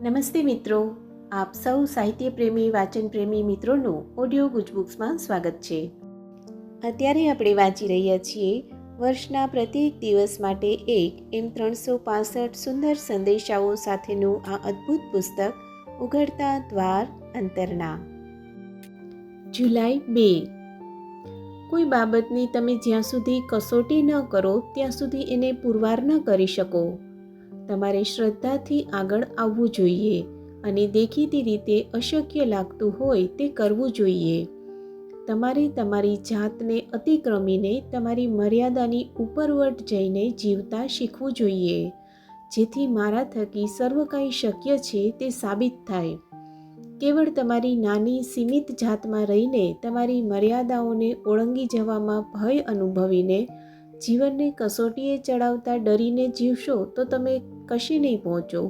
નમસ્તે મિત્રો, આપ સૌ સાહિત્ય પ્રેમી વાચન પ્રેમી મિત્રોનું ઓડિયો ગુજબુક્સમાં સ્વાગત છે. અત્યારે આપણે વાંચી રહ્યા છીએ વર્ષના પ્રત્યેક દિવસ માટે એક એમ 365 સુંદર સંદેશાઓ સાથેનું આ અદ્ભુત પુસ્તક ઉઘડતા દ્વાર અંતરના. જુલાઈ 2. કોઈ બાબતની તમે જ્યાં સુધી કસોટી ન કરો ત્યાં સુધી એને પુરવાર ન કરી શકો. તમારે શ્રદ્ધાથી આગળ આવવું જોઈએ અને દેખીતી રીતે અશક્ય લાગતું હોય તે કરવું જોઈએ. તમારે તમારી જાતને અતિક્રમીને તમારી મર્યાદાની ઉપરવટ જઈને જીવતા શીખવું જોઈએ, જેથી મારા થકી સર્વ કંઈ શક્ય છે તે સાબિત થાય. કેવળ તમારી નાની સીમિત જાતમાં રહીને તમારી મર્યાદાઓને ઓળંગી જવામાં ભય અનુભવીને જીવનને કસોટીએ ચડાવતા ડરીને જીવશો તો તમે કશે નહીં પહોંચો.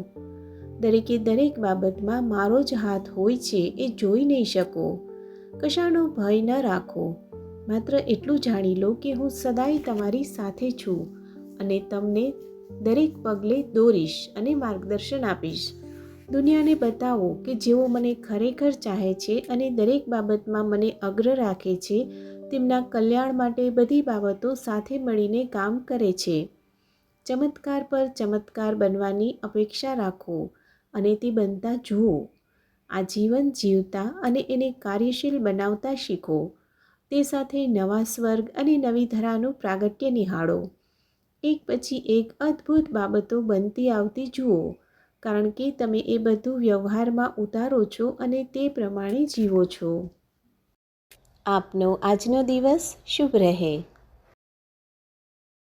દરેકે દરેક બાબતમાં મારો જ હાથ હોય છે એ જોઈ નહીં શકો. કશાનો ભય ન રાખો. માત્ર એટલું જાણી લો કે હું સદાય તમારી સાથે છું અને તમને દરેક પગલે દોરીશ અને માર્ગદર્શન આપીશ. દુનિયાને બતાવો કે જેઓ મને ખરેખર ચાહે છે અને દરેક બાબતમાં મને અગ્ર રાખે છે, તેમના કલ્યાણ માટે બધી બાબતો સાથે મળીને કામ કરે છે. ચમત્કાર પર ચમત્કાર બનવાની અપેક્ષા રાખો અને તે બનતા જુઓ. આ જીવન જીવતા અને એને કાર્યશીલ બનાવતા શીખો. તે સાથે નવા સ્વર્ગ અને નવી ધરાનું પ્રાગટ્ય નિહાળો. એક પછી એક અદ્ભુત બાબતો બનતી આવતી જુઓ, કારણ કે તમે એ બધું વ્યવહારમાં ઉતારો છો અને તે પ્રમાણે જીવો છો. આપનો આજનો દિવસ શુભ રહે.